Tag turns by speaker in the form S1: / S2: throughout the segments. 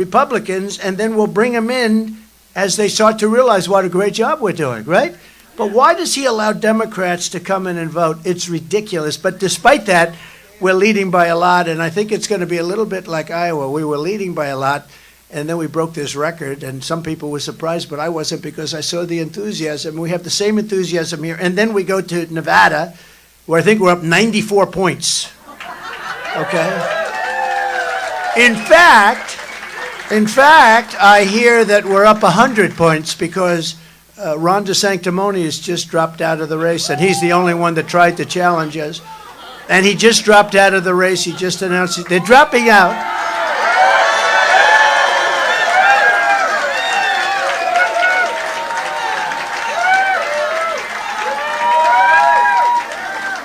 S1: Republicans, and then we'll bring them in as they start to realize what a great job we're doing, right? But why does he allow Democrats to come in and vote? It's ridiculous. But despite that, we're leading by a lot, and I think it's going to be a little bit like Iowa. We were leading by a lot, and then we broke this record, and some people were surprised, but I wasn't, because I saw the enthusiasm. We have the same enthusiasm here. And then we go to Nevada, where I think we're up 94 points. Okay? In fact, I hear that we're up 100 points because Ron DeSantis just dropped out of the race, and he's the only one that tried to challenge us. And he just dropped out of the race. He just announced it. They're dropping out.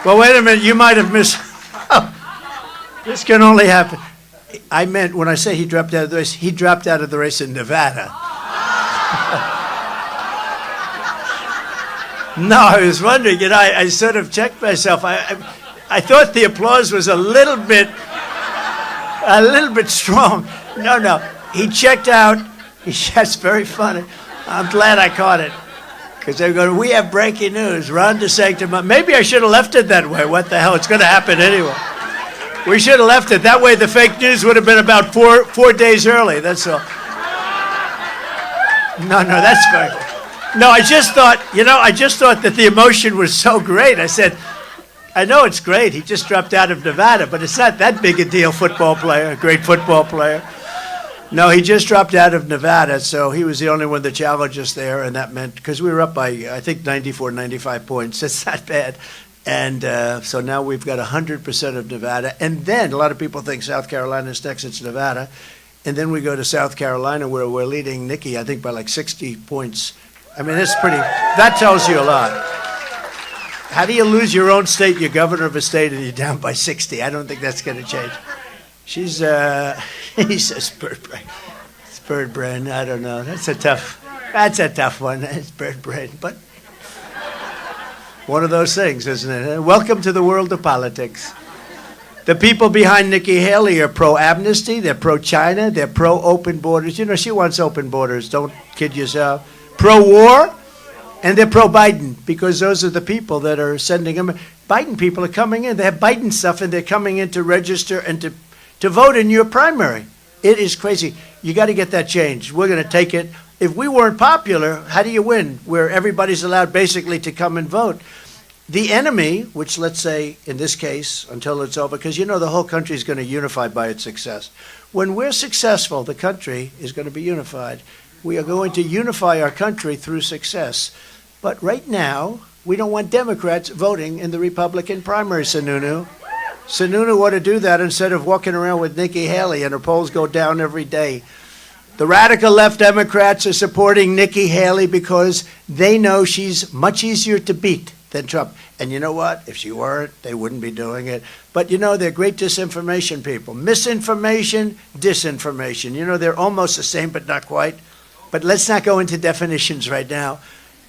S1: Well, wait a minute. You might have missed. This can only happen. I meant, when I say he dropped out of the race, he dropped out of the race in Nevada. No, I was wondering, and I sort of checked myself. I thought the applause was a little bit strong. No, he checked out. That's very funny. I'm glad I caught it, because they're going, we have breaking news. Ron DeSantis. Maybe I should have left it that way. What the hell? It's going to happen anyway. We should have left it. That way the fake news would have been about four days early. That's all. No, that's very good. No, I just thought that the emotion was so great. I said, I know it's great. He just dropped out of Nevada, but it's not that big a deal, great football player. No, he just dropped out of Nevada, so he was the only one that challenged us there, and that meant, because we were up by, I think, 94, 95 points. That's not bad. And so now we've got 100% of Nevada. And then a lot of people think South Carolina is next, it's Nevada. And then we go to South Carolina, where we're leading Nikki, I think, by like 60 points. I mean, that tells you a lot. How do you lose your own state, you're governor of a state, and you're down by 60? I don't think that's going to change. He says bird brain. It's bird brain, I don't know. That's a tough one. It's bird brain, but one of those things, isn't it? Welcome to the world of politics. The people behind Nikki Haley are pro-amnesty, they're pro-China, they're pro-open borders. You know, she wants open borders, don't kid yourself. Pro-war, and they're pro-Biden, because those are the people that are sending them. Biden people are coming in. They have Biden stuff, and they're coming in to register and to vote in your primary. It is crazy. You got to get that changed. We're going to take it. If we weren't popular, how do you win? Where everybody's allowed basically to come and vote. The enemy, which let's say in this case, until it's over, because you know the whole country is going to unify by its success. When we're successful, the country is going to be unified. We are going to unify our country through success. But right now, we don't want Democrats voting in the Republican primary, Sununu. Sununu ought to do that instead of walking around with Nikki Haley, and her polls go down every day. The radical left Democrats are supporting Nikki Haley because they know she's much easier to beat than Trump. And you know what? If she weren't, they wouldn't be doing it. But you know, they're great disinformation people. Misinformation, disinformation. You know, they're almost the same, but not quite. But let's not go into definitions right now.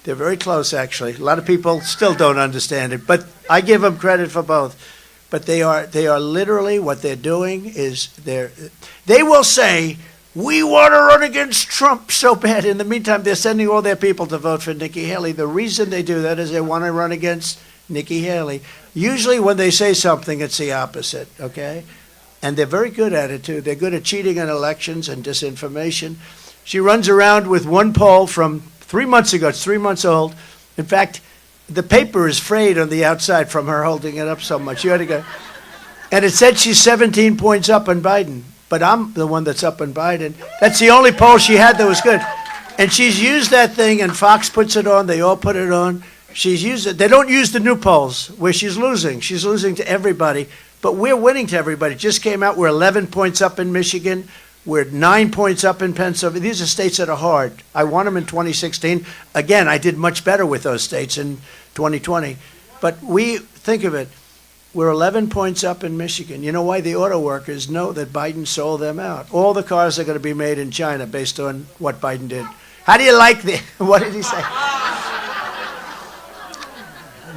S1: They're very close, actually. A lot of people still don't understand it, but I give them credit for both. But they are literally, what they're doing is they will say, we want to run against Trump so bad. In the meantime, they're sending all their people to vote for Nikki Haley. The reason they do that is they want to run against Nikki Haley. Usually when they say something, it's the opposite, okay? And they're very good at it, too. They're good at cheating in elections and disinformation. She runs around with one poll from 3 months ago. It's 3 months old. In fact, the paper is frayed on the outside from her holding it up so much. You had to go. And it said she's 17 points up on Biden. But I'm the one that's up on Biden. That's the only poll she had that was good. And she's used that thing, and Fox puts it on. They all put it on. She's used it. They don't use the new polls where she's losing. She's losing to everybody. But we're winning to everybody. It just came out. We're 11 points up in Michigan. We're 9 points up in Pennsylvania. These are states that are hard. I won them in 2016. Again, I did much better with those states in 2020. But think of it. We're 11 points up in Michigan. You know why? The auto workers know that Biden sold them out. All the cars are going to be made in China based on what Biden did. How do you like what did he say?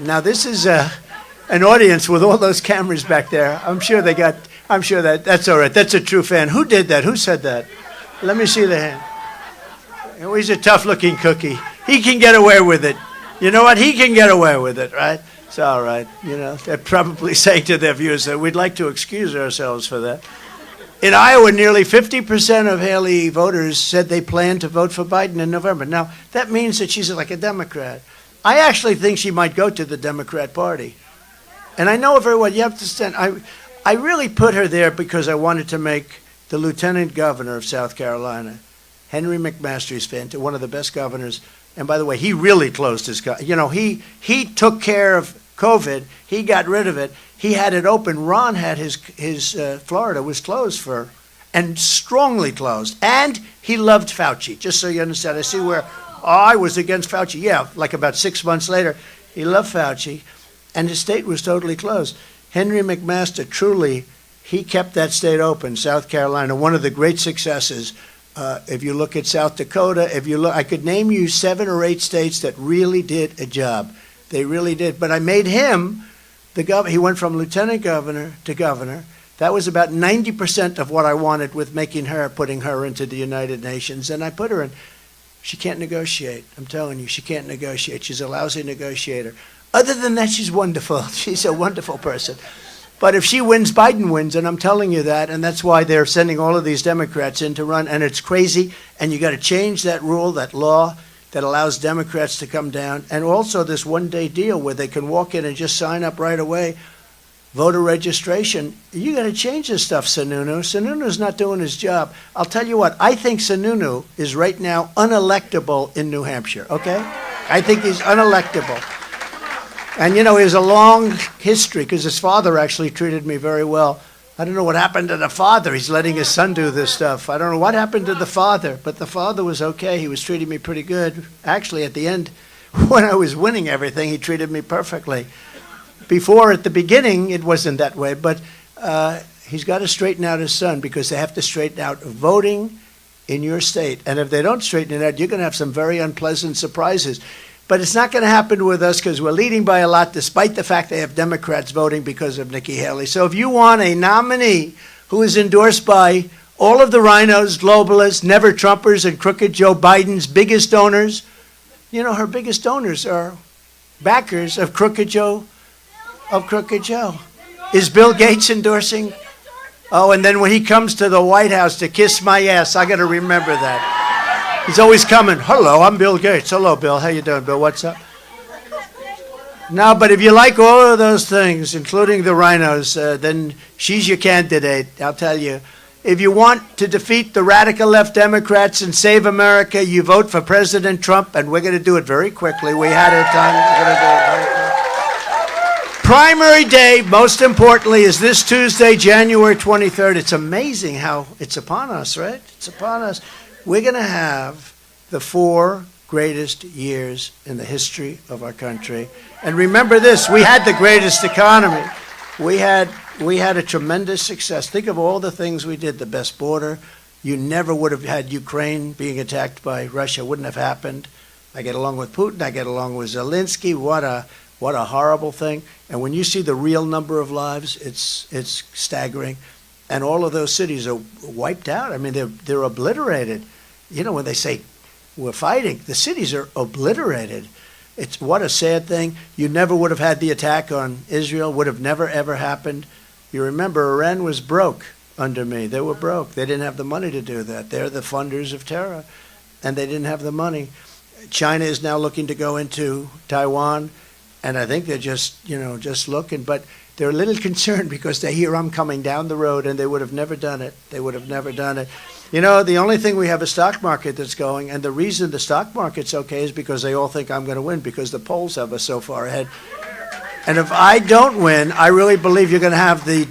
S1: Now, this is an audience with all those cameras back there. I'm sure that's all right. That's a true fan. Who did that? Who said that? Let me see the hand. Oh, he's a tough-looking cookie. He can get away with it. You know what? He can get away with it, right? It's all right. You know, they're probably saying to their viewers that we'd like to excuse ourselves for that. In Iowa, nearly 50% of Haley voters said they plan to vote for Biden in November. Now, that means that she's like a Democrat. I actually think she might go to the Democrat Party. And I know very well, you have to stand. I really put her there because I wanted to make the lieutenant governor of South Carolina, Henry McMaster, is one of the best governors. And by the way, he really closed his, he took care of COVID. He got rid of it. He had it open. Ron had his Florida was closed and strongly closed. And he loved Fauci, just so you understand. I see where I was against Fauci. Yeah, like about 6 months later, he loved Fauci, and his state was totally closed. Henry McMaster, truly, he kept that state open, South Carolina, one of the great successes. If you look at South Dakota, I could name you 7 or 8 states that really did a job. They really did. But I made him the governor. He went from lieutenant governor to governor. That was about 90% of what I wanted with putting her into the United Nations. And I put her in. She can't negotiate. I'm telling you, she can't negotiate. She's a lousy negotiator. Other than that, she's wonderful. She's a wonderful person. But if she wins, Biden wins, and I'm telling you that, and that's why they're sending all of these Democrats in to run, and it's crazy, and you got to change that rule, that law that allows Democrats to come down, and also this one-day deal where they can walk in and just sign up right away, voter registration. You got to change this stuff, Sununu. Sununu's not doing his job. I'll tell you what, I think Sununu is right now unelectable in New Hampshire, okay? I think he's unelectable. And, he has a long history because his father actually treated me very well. I don't know what happened to the father. He's letting his son do this stuff. I don't know what happened to the father, but the father was okay. He was treating me pretty good. Actually, at the end, when I was winning everything, he treated me perfectly. Before, at the beginning, it wasn't that way, but he's got to straighten out his son because they have to straighten out voting in your state. And if they don't straighten it out, you're going to have some very unpleasant surprises. But it's not going to happen with us because we're leading by a lot, despite the fact they have Democrats voting because of Nikki Haley. So if you want a nominee who is endorsed by all of the rhinos, globalists, never Trumpers, and crooked Joe Biden's biggest donors, her biggest donors are backers of crooked Joe. Is Bill Gates endorsing? Oh, and then when he comes to the White House to kiss my ass, I got to remember that. He's always coming. Hello, I'm Bill Gates. Hello, Bill. How you doing, Bill? What's up? No, but if you like all of those things, including the rhinos, then she's your candidate. I'll tell you. If you want to defeat the radical left Democrats and save America, you vote for President Trump, and we're going to do it very quickly. We had it done. We're going to do it very quickly. Primary day, most importantly, is this Tuesday, January 23rd. It's amazing how it's upon us, right? It's upon us. We're going to have the 4 greatest years in the history of our country. And remember this, we had the greatest economy. We had a tremendous success. Think of all the things we did, the best border. You never would have had Ukraine being attacked by Russia, wouldn't have happened. I get along with Putin, I get along with Zelensky. What a horrible thing. And when you see the real number of lives, it's staggering. And all of those cities are wiped out. I mean, they're obliterated. When they say we're fighting, the cities are obliterated. It's what a sad thing. You never would have had the attack on Israel, would have never, ever happened. You remember, Iran was broke under me. They were broke. They didn't have the money to do that. They're the funders of terror, and they didn't have the money. China is now looking to go into Taiwan, and I think they're just looking. But they're a little concerned because they hear I'm coming down the road, and they would have never done it. They would have never done it. The only thing we have a stock market that's going, and the reason the stock market's okay is because they all think I'm going to win because the polls have us so far ahead. And if I don't win, I really believe you're going to have the